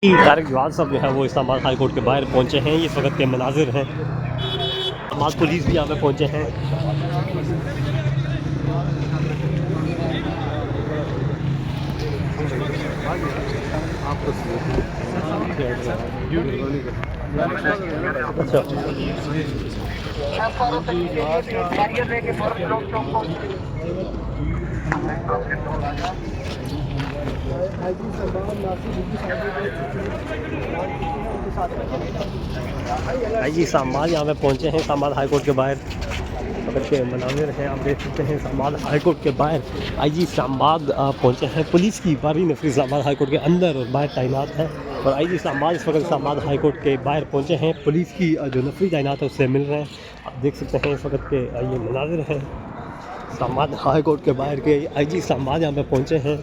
तारिक जवाद साहब जो है वो इस्लामाबाद हाई कोर्ट के बाहर पहुंचे हैं। ये इस वक्त के मनाजिर हैं। इस्लामाबाद पुलिस भी यहाँ पे पहुंचे हैं। जी इस्लामाबाद यहाँ पे पहुँचे हैं। इस्लामाबाद हाई कोर्ट के बाहर के मनाजिर हैं, आप देख सकते हैं। इस्लामाबाद हाई कोर्ट के बाहर आईजी इस्लामाबाद पहुँचे हैं। पुलिस की भारी नफरी इस्लामाबाद हाई कोर्ट के अंदर और बाहर तैनात है और आईजी इस्लामाबाद इस वक्त इस्लामाबाद हाई कोर्ट के बाहर पहुँचे हैं। पुलिस की जो नफरी तैनात है उससे मिल रहे हैं। आप देख सकते हैं इस वक्त के ये मनाजिर हैं। इस्लामाबाद हाई कोर्ट के बाहर के आईजी इस्लामाबाद यहाँ पे पहुँचे हैं।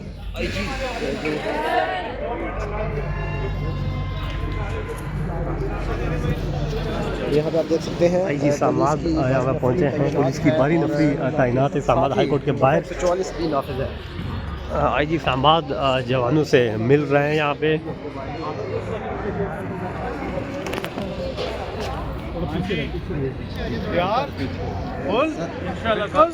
यहाँ पे आप देख सकते हैं आईजी इस्लामाबाद यहाँ पे पहुँचे हैं। पुलिस की भारी नफरी तैनात है इस्लामाबाद हाई कोर्ट के बाहर। 44 भी नाफिज है। आईजी इस्लामाबाद जवानों से मिल रहे हैं यहाँ पे। यार बोल इंशाल्लाह कल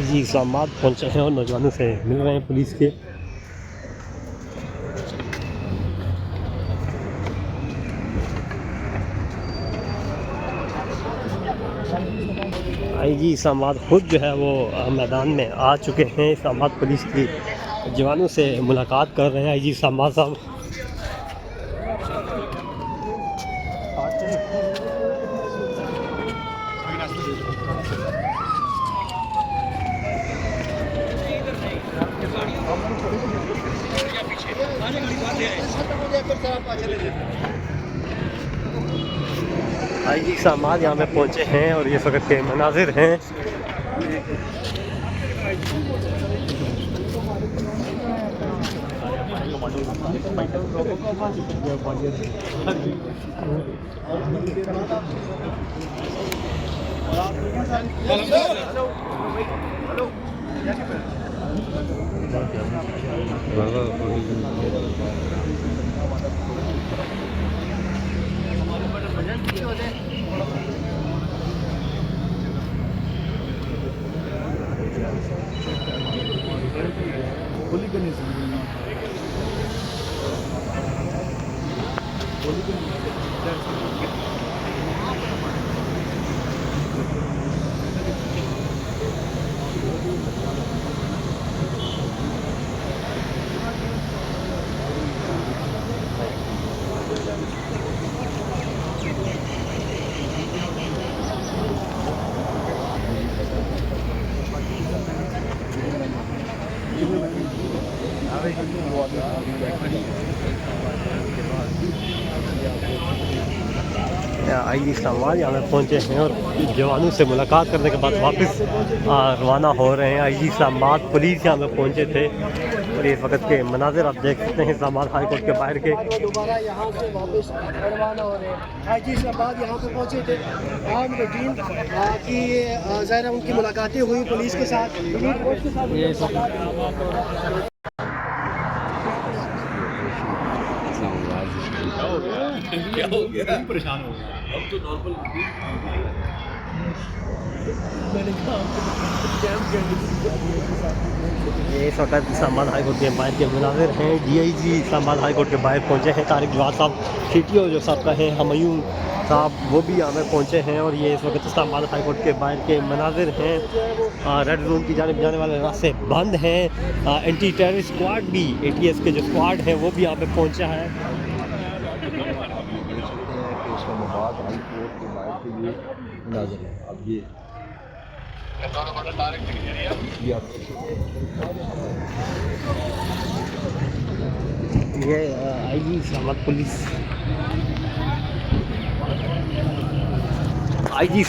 जी इस्लामाबाद पहुँचे हैं और नौजवानों से मिल रहे हैं पुलिस के। आईजी इस्लामाबाद खुद जो है वो मैदान में आ चुके हैं। इस्लामाबाद पुलिस की जवानों से मुलाकात कर रहे हैं आईजी इस्लामाबाद साहब। आईजी इस्लामाबाद यहाँ पे पहुँचे हैं और ये वक्त के मनाजिर हैं। आईजी इस्लामाबाद यहाँ पे पहुँचे हैं और जवानों से मुलाकात करने के बाद वापस रवाना हो रहे हैं। आईजी इस्लामाबाद पुलिस यहाँ पे पहुँचे थे और इस वक्त के मनाजिर आप देख सकते हैं इस्लामाबाद हाई कोर्ट के बाहर के। दोबारा यहाँ से वापस रवाना हो रहे हैं। आईजी इस्लामाबाद यहाँ पे पहुँचे थे आम रूटीन की ज़ाहिर उनकी मुलाकातें हुई पुलिस के साथ। क्या हो गया परेशान हो गया अब तो नॉर्मल ये इस वक्त इस्लामाबाद हाई कोर्ट के बाहर के मुनाजिर हैं। डीआईजी इस्लामाबाद हाई कोर्ट के बाहर पहुंचे हैं। तारिक जवाद साहब सीटीओ जो साहब का है हमयूं साहब वो भी यहाँ पे पहुंचे हैं और ये इस वक्त इस्लामाबाद हाई कोर्ट के बाहर के मुनाजिर हैं। रेड जोन की जानिब जाने वाले रास्ते बंद हैं। एंटी टेररिस्ट स्क्वाड भी ATS के जो स्क्वाड है वो भी यहाँ पे पहुँचा है। इस्लामाबाद हाई कोर्ट के बाहर के लिए मुनाज़िर है। अब ये आईजी इस्लामाबाद पुलिस आईजी